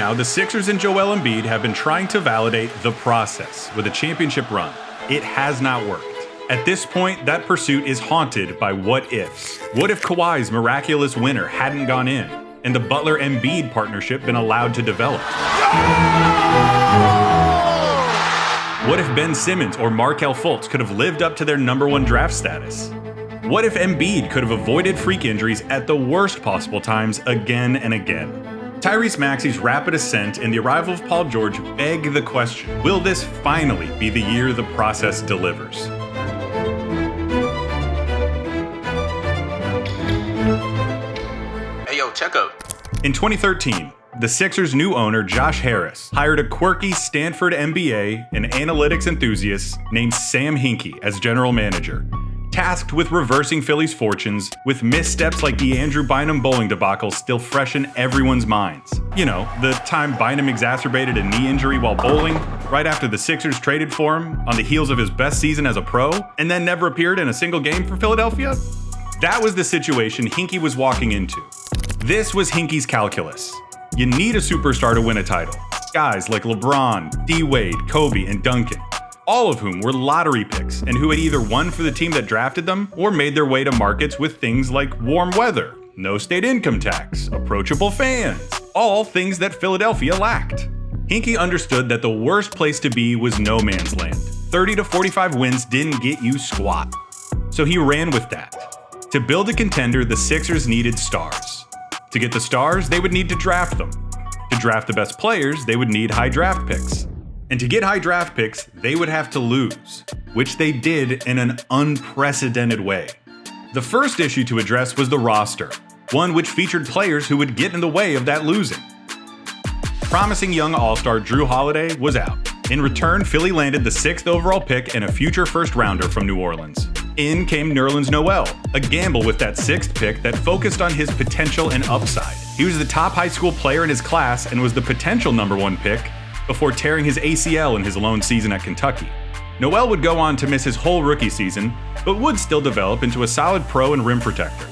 now, the Sixers and Joel Embiid have been trying to validate the process with a championship run. It has not worked. At this point, that pursuit is haunted by what-ifs. What if Kawhi's miraculous winner hadn't gone in, and the Butler-Embiid partnership been allowed to develop? What if Ben Simmons or Markelle Fultz could have lived up to their #1 draft status? What if Embiid could have avoided freak injuries at the worst possible times again and again? Tyrese Maxey's rapid ascent and the arrival of Paul George beg the question, will this finally be the year the process delivers? Hey yo, check out. In 2013, the Sixers' new owner, Josh Harris, hired a quirky Stanford MBA and analytics enthusiast named Sam Hinkie as general manager, tasked with reversing Philly's fortunes with missteps like the Andrew Bynum bowling debacle still fresh in everyone's minds. You know, the time Bynum exacerbated a knee injury while bowling, right after the Sixers traded for him on the heels of his best season as a pro, and then never appeared in a single game for Philadelphia? That was the situation Hinkie was walking into. This was Hinkie's calculus. You need a superstar to win a title. Guys like LeBron, D-Wade, Kobe, and Duncan, all of whom were lottery picks and who had either won for the team that drafted them or made their way to markets with things like warm weather, no state income tax, approachable fans, all things that Philadelphia lacked. Hinkie understood that the worst place to be was no man's land. 30 to 45 wins didn't get you squat. So he ran with that. To build a contender, the Sixers needed stars. To get the stars, they would need to draft them. To draft the best players, they would need high draft picks. And to get high draft picks, they would have to lose, which they did in an unprecedented way. The first issue to address was the roster, one which featured players who would get in the way of that losing. Promising young all-star Drew Holiday was out. In return, Philly landed the 6th overall pick and a future first-rounder from New Orleans. In came Nerlens Noel, a gamble with that 6th pick that focused on his potential and upside. He was the top high school player in his class and was the potential #1 pick before tearing his ACL in his lone season at Kentucky. Noel would go on to miss his whole rookie season, but would still develop into a solid pro and rim protector.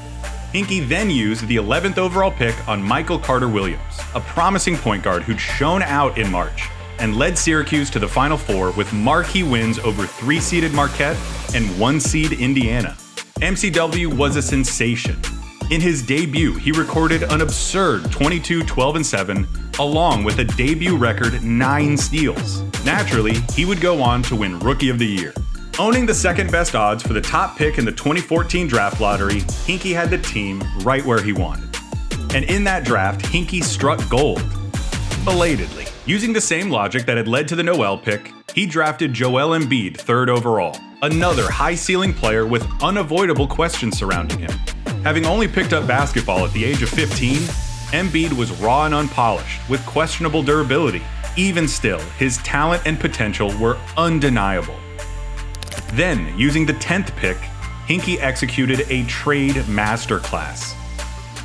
Hinkie then used the 11th overall pick on Michael Carter-Williams, a promising point guard who'd shown out in March and led Syracuse to the Final Four with marquee wins over 3-seeded Marquette and 1-seed Indiana. MCW was a sensation. In his debut, he recorded an absurd 22, 12, and 7, along with a debut record 9 steals. Naturally, he would go on to win Rookie of the Year. Owning the second best odds for the top pick in the 2014 draft lottery, Hinkie had the team right where he wanted. And in that draft, Hinkie struck gold. Belatedly. Using the same logic that had led to the Noel pick, he drafted Joel Embiid 3rd overall, another high-ceiling player with unavoidable questions surrounding him. Having only picked up basketball at the age of 15, Embiid was raw and unpolished, with questionable durability. Even still, his talent and potential were undeniable. Then, using the 10th pick, Hinkie executed a trade masterclass.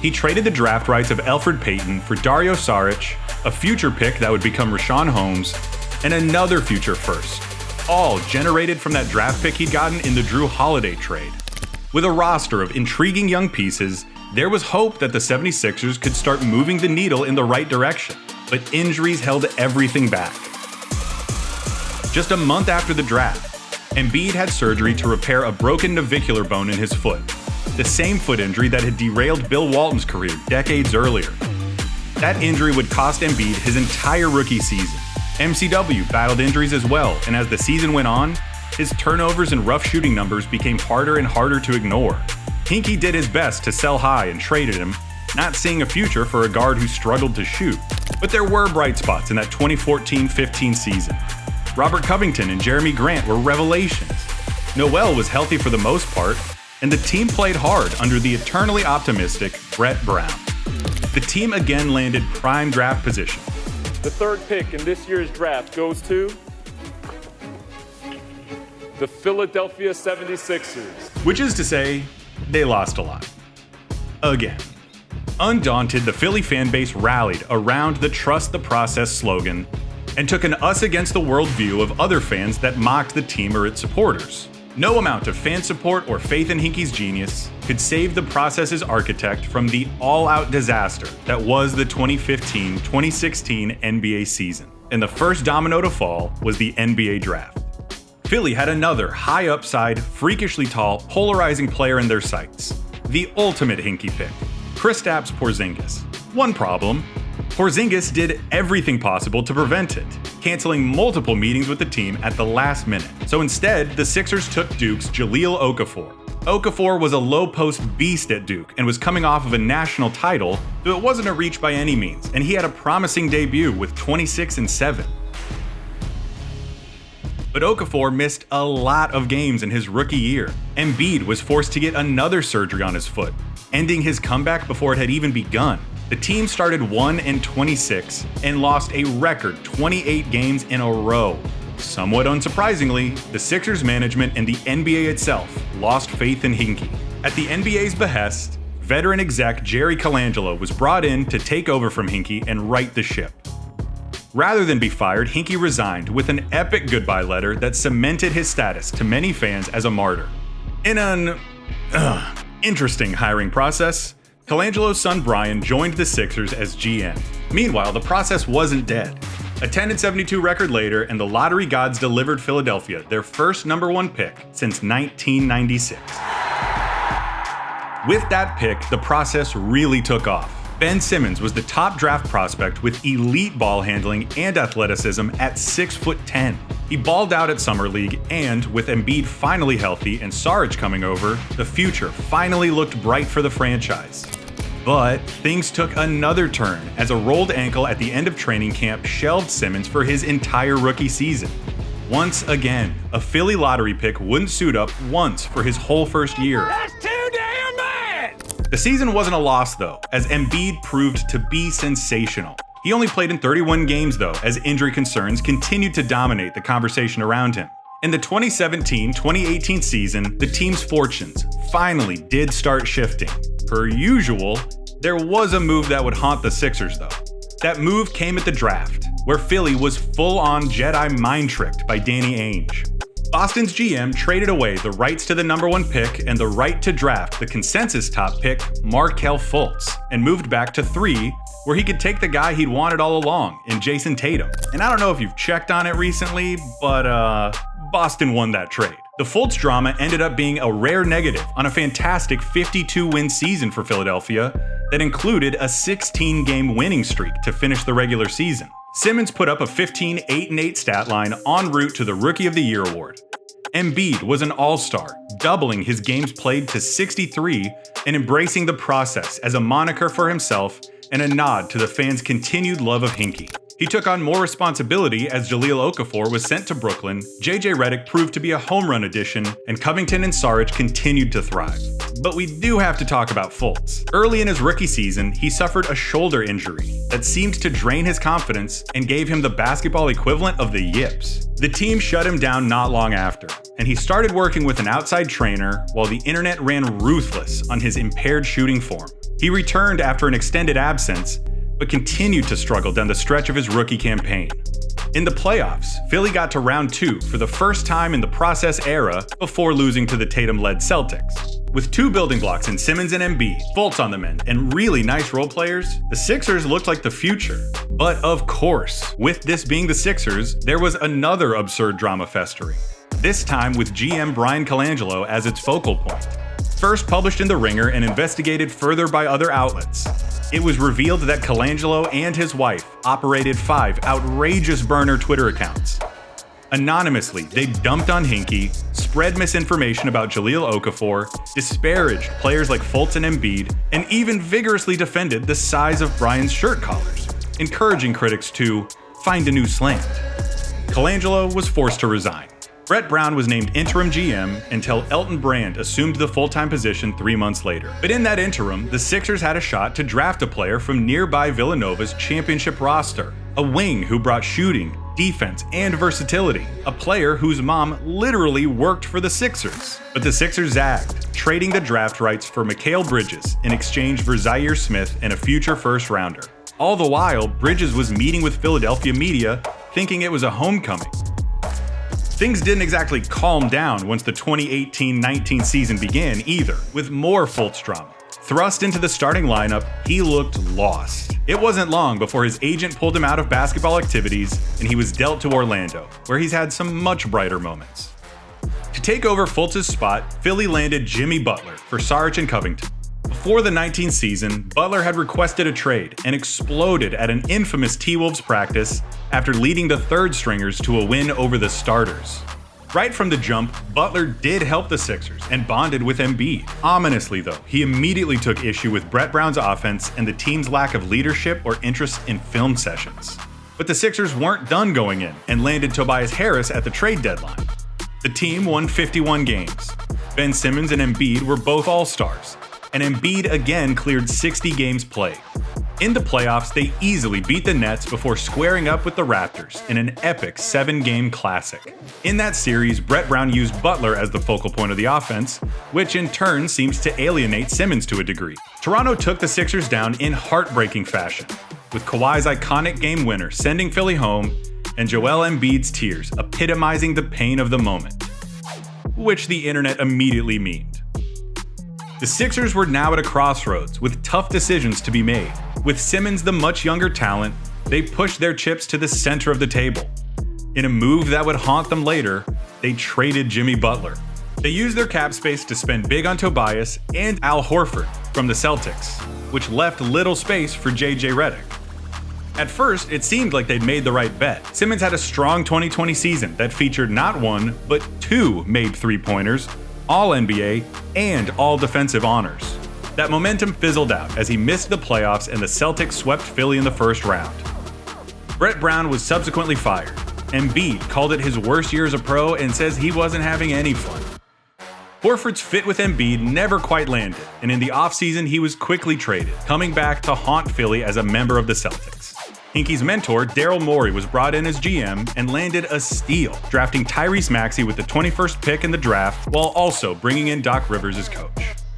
He traded the draft rights of Elfrid Payton for Dario Saric, a future pick that would become Richaun Holmes, and another future first, all generated from that draft pick he'd gotten in the Drew Holiday trade. With a roster of intriguing young pieces, there was hope that the 76ers could start moving the needle in the right direction, but injuries held everything back. Just a month after the draft, Embiid had surgery to repair a broken navicular bone in his foot, the same foot injury that had derailed Bill Walton's career decades earlier. That injury would cost Embiid his entire rookie season. MCW battled injuries as well, and as the season went on, his turnovers and rough shooting numbers became harder and harder to ignore. Hinkie did his best to sell high and traded him, not seeing a future for a guard who struggled to shoot. But there were bright spots in that 2014-15 season. Robert Covington and Jeremy Grant were revelations. Noel was healthy for the most part, and the team played hard under the eternally optimistic Brett Brown. The team again landed prime draft position. The 3rd pick in this year's draft goes to the Philadelphia 76ers. Which is to say, they lost a lot. Again. Undaunted, the Philly fan base rallied around the Trust the Process slogan and took an us against the world view of other fans that mocked the team or its supporters. No amount of fan support or faith in Hinkie's genius could save the process's architect from the all-out disaster that was the 2015-2016 NBA season. And the first domino to fall was the NBA draft. Philly had another high-upside, freakishly tall, polarizing player in their sights. The ultimate Hinkie pick, Kristaps Porzingis. One problem: Porzingis did everything possible to prevent it, canceling multiple meetings with the team at the last minute. So instead, the Sixers took Duke's Jahlil Okafor. Okafor was a low-post beast at Duke and was coming off of a national title, though it wasn't a reach by any means, and he had a promising debut with 26-7. But Okafor missed a lot of games in his rookie year. Embiid was forced to get another surgery on his foot, ending his comeback before it had even begun. The team started 1-26 and lost a record 28 games in a row. Somewhat unsurprisingly, the Sixers management and the NBA itself lost faith in Hinkie. At the NBA's behest, veteran exec Jerry Colangelo was brought in to take over from Hinkie and right the ship. Rather than be fired, Hinkie resigned with an epic goodbye letter that cemented his status to many fans as a martyr. In an interesting hiring process, Colangelo's son Brian joined the Sixers as GM. Meanwhile, the process wasn't dead. A 10-72 record later, and the lottery gods delivered Philadelphia their first #1 pick since 1996. With that pick, the process really took off. Ben Simmons was the top draft prospect with elite ball handling and athleticism at 6'10". He balled out at Summer League, and with Embiid finally healthy and Saric coming over, the future finally looked bright for the franchise. But things took another turn as a rolled ankle at the end of training camp shelved Simmons for his entire rookie season. Once again, a Philly lottery pick wouldn't suit up once for his whole first year. That's too damn bad! The season wasn't a loss though, as Embiid proved to be sensational. He only played in 31 games though, as injury concerns continued to dominate the conversation around him. In the 2017-2018 season, the team's fortunes finally did start shifting. Per usual, there was a move that would haunt the Sixers though. That move came at the draft, where Philly was full-on Jedi mind-tricked by Danny Ainge. Boston's GM traded away the rights to the #1 pick and the right to draft the consensus top pick, Markelle Fultz, and moved back to 3, where he could take the guy he'd wanted all along in Jason Tatum. And I don't know if you've checked on it recently, but Boston won that trade. The Fultz drama ended up being a rare negative on a fantastic 52-win season for Philadelphia that included a 16-game winning streak to finish the regular season. Simmons put up a 15-8-8 stat line en route to the Rookie of the Year award. Embiid was an all-star, doubling his games played to 63 and embracing the process as a moniker for himself and a nod to the fans' continued love of Hinkie. He took on more responsibility as Jahlil Okafor was sent to Brooklyn, JJ Redick proved to be a home run addition, and Covington and Saric continued to thrive. But we do have to talk about Fultz. Early in his rookie season, he suffered a shoulder injury that seemed to drain his confidence and gave him the basketball equivalent of the yips. The team shut him down not long after, and he started working with an outside trainer while the internet ran ruthless on his impaired shooting form. He returned after an extended absence, but continued to struggle down the stretch of his rookie campaign. In the playoffs, Philly got to round 2 for the first time in the process era before losing to the Tatum-led Celtics. With 2 building blocks in Simmons and Embiid, Fultz on the mend, and really nice role players, the Sixers looked like the future. But of course, with this being the Sixers, there was another absurd drama festering, this time with GM Brian Colangelo as its focal point. First published in The Ringer and investigated further by other outlets, it was revealed that Colangelo and his wife operated 5 outrageous burner Twitter accounts. Anonymously, they dumped on Hinkie, spread misinformation about Jahlil Okafor, disparaged players like Fultz and Embiid, and even vigorously defended the size of Brian's shirt collars, encouraging critics to find a new slant. Colangelo was forced to resign. Brett Brown was named interim GM until Elton Brand assumed the full-time position 3 months later. But in that interim, the Sixers had a shot to draft a player from nearby Villanova's championship roster, a wing who brought shooting, defense, and versatility, a player whose mom literally worked for the Sixers. But the Sixers zagged, trading the draft rights for Mikal Bridges in exchange for Zaire Smith and a future first-rounder. All the while, Bridges was meeting with Philadelphia media, thinking it was a homecoming. Things didn't exactly calm down once the 2018-19 season began either, with more Fultz drama. Thrust into the starting lineup, he looked lost. It wasn't long before his agent pulled him out of basketball activities and he was dealt to Orlando, where he's had some much brighter moments. To take over Fultz's spot, Philly landed Jimmy Butler for Saric and Covington. Before the 19th season, Butler had requested a trade and exploded at an infamous T-Wolves practice after leading the third stringers to a win over the starters. Right from the jump, Butler did help the Sixers and bonded with Embiid. Ominously though, he immediately took issue with Brett Brown's offense and the team's lack of leadership or interest in film sessions. But the Sixers weren't done going in and landed Tobias Harris at the trade deadline. The team won 51 games. Ben Simmons and Embiid were both all-stars, and Embiid again cleared 60 games played. In the playoffs, they easily beat the Nets before squaring up with the Raptors in an epic 7-game classic. In that series, Brett Brown used Butler as the focal point of the offense, which in turn seems to alienate Simmons to a degree. Toronto took the Sixers down in heartbreaking fashion, with Kawhi's iconic game winner sending Philly home and Joel Embiid's tears epitomizing the pain of the moment, which the internet immediately memed. The Sixers were now at a crossroads with tough decisions to be made. With Simmons the much younger talent, they pushed their chips to the center of the table. In a move that would haunt them later, they traded Jimmy Butler. They used their cap space to spend big on Tobias and Al Horford from the Celtics, which left little space for JJ Redick. At first, it seemed like they'd made the right bet. Simmons had a strong 2020 season that featured not one, but 2 made three-pointers, All-NBA, and All-Defensive honors. That momentum fizzled out as he missed the playoffs and the Celtics swept Philly in the first round. Brett Brown was subsequently fired. Embiid called it his worst year as a pro and says he wasn't having any fun. Horford's fit with Embiid never quite landed, and in the offseason he was quickly traded, coming back to haunt Philly as a member of the Celtics. Hinkie's mentor, Daryl Morey, was brought in as GM and landed a steal, drafting Tyrese Maxey with the 21st pick in the draft while also bringing in Doc Rivers as coach.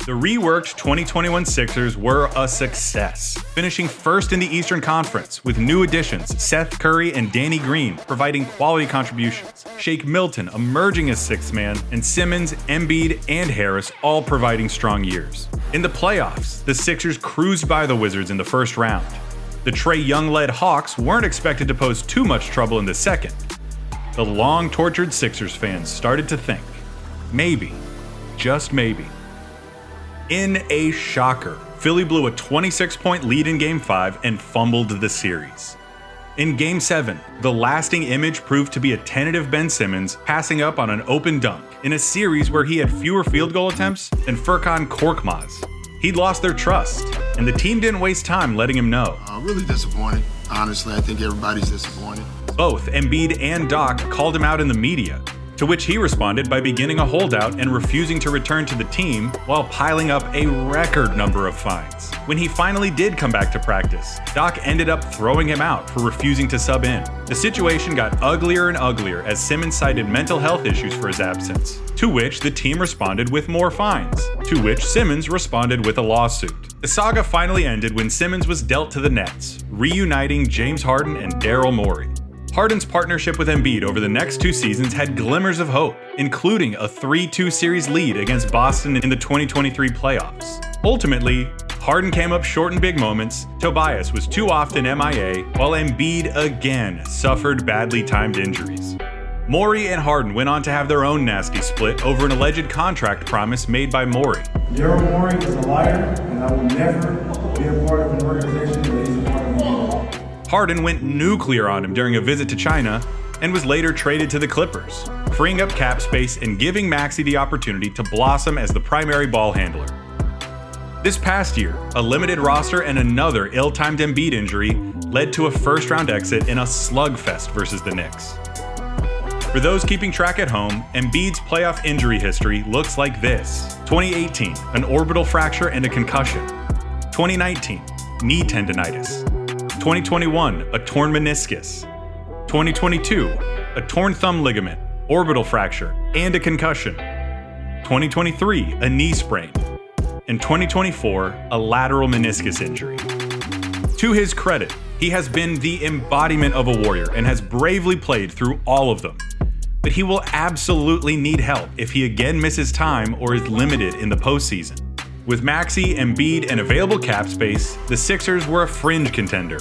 The reworked 2021 Sixers were a success, finishing first in the Eastern Conference with new additions Seth Curry and Danny Green providing quality contributions, Shake Milton emerging as sixth man, and Simmons, Embiid, and Harris all providing strong years. In the playoffs, the Sixers cruised by the Wizards in the first round. The Trae Young-led Hawks weren't expected to pose too much trouble in the second. The long-tortured Sixers fans started to think, maybe, just maybe. In a shocker, Philly blew a 26-point lead in Game 5 and fumbled the series. In Game 7, the lasting image proved to be a tentative Ben Simmons passing up on an open dunk in a series where he had fewer field goal attempts than Furkan Korkmaz. He'd lost their trust, and the team didn't waste time letting him know. Really disappointed. Honestly, I think everybody's disappointed. Both Embiid and Doc called him out in the media, to which he responded by beginning a holdout and refusing to return to the team while piling up a record number of fines. When he finally did come back to practice, Doc ended up throwing him out for refusing to sub in. The situation got uglier and uglier as Simmons cited mental health issues for his absence, to which the team responded with more fines, to which Simmons responded with a lawsuit. The saga finally ended when Simmons was dealt to the Nets, reuniting James Harden and Daryl Morey. Harden's partnership with Embiid over the next 2 seasons had glimmers of hope, including a 3-2 series lead against Boston in the 2023 playoffs. Ultimately, Harden came up short in big moments, Tobias was too often MIA, while Embiid again suffered badly timed injuries. Morey and Harden went on to have their own nasty split over an alleged contract promise made by Morey. Daryl Morey is a liar, and I will never be a part of an organization that he's a part of. Harden went nuclear on him during a visit to China and was later traded to the Clippers, freeing up cap space and giving Maxey the opportunity to blossom as the primary ball handler. This past year, a limited roster and another ill-timed Embiid injury led to a first-round exit in a slugfest versus the Knicks. For those keeping track at home, Embiid's playoff injury history looks like this. 2018, an orbital fracture and a concussion. 2019, knee tendonitis. 2021, a torn meniscus. 2022, a torn thumb ligament, orbital fracture, and a concussion. 2023, a knee sprain. And 2024, a lateral meniscus injury. To his credit, he has been the embodiment of a warrior and has bravely played through all of them. but he will absolutely need help if he again misses time or is limited in the postseason. With Maxey, Embiid, and available cap space, the Sixers were a fringe contender.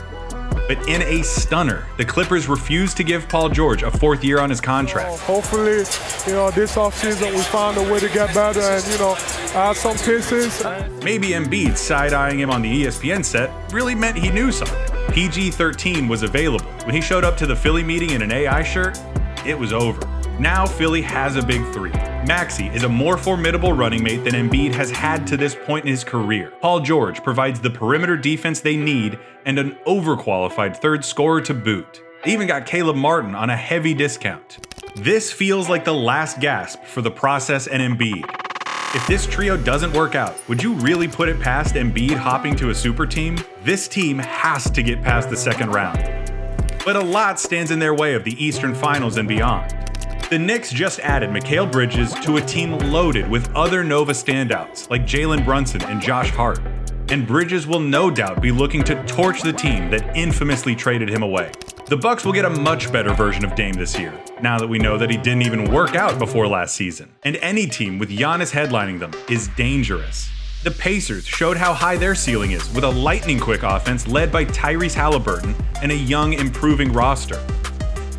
But in a stunner, the Clippers refused to give Paul George a 4th year on his contract. Hopefully, this offseason we find a way to get better and, add some pieces. Maybe Embiid side-eyeing him on the ESPN set really meant he knew something. PG-13 was available. When he showed up to the Phillie meeting in an AI shirt, it was over. Now Philly has a big 3. Maxey is a more formidable running mate than Embiid has had to this point in his career. Paul George provides the perimeter defense they need and an overqualified 3rd scorer to boot. They even got Caleb Martin on a heavy discount. This feels like the last gasp for the process and Embiid. If this trio doesn't work out, would you really put it past Embiid hopping to a super team? This team has to get past the 2nd round. But a lot stands in their way of the Eastern Finals and beyond. The Knicks just added Mikal Bridges to a team loaded with other Nova standouts like Jalen Brunson and Josh Hart. And Bridges will no doubt be looking to torch the team that infamously traded him away. The Bucks will get a much better version of Dame this year, now that we know that he didn't even work out before last season. And any team with Giannis headlining them is dangerous. The Pacers showed how high their ceiling is with a lightning-quick offense led by Tyrese Halliburton and a young, improving roster.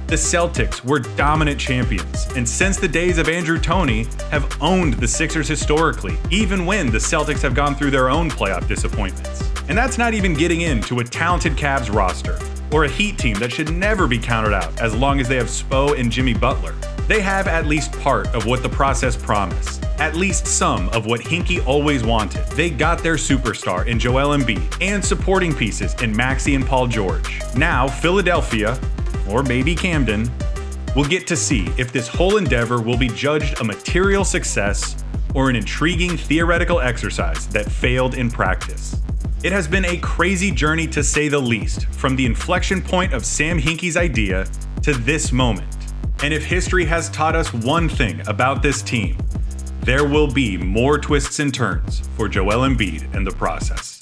The Celtics were dominant champions, and since the days of Andrew Toney, have owned the Sixers historically, even when the Celtics have gone through their own playoff disappointments. And that's not even getting into a talented Cavs roster, or a Heat team that should never be counted out as long as they have Spo and Jimmy Butler. They have at least part of what the process promised, at least some of what Hinkie always wanted. They got their superstar in Joel Embiid, and supporting pieces in Maxey and Paul George. Now, Philadelphia, or maybe Camden, will get to see if this whole endeavor will be judged a material success or an intriguing theoretical exercise that failed in practice. It has been a crazy journey to say the least, from the inflection point of Sam Hinkie's idea to this moment. And if history has taught us one thing about this team, there will be more twists and turns for Joel Embiid and the process.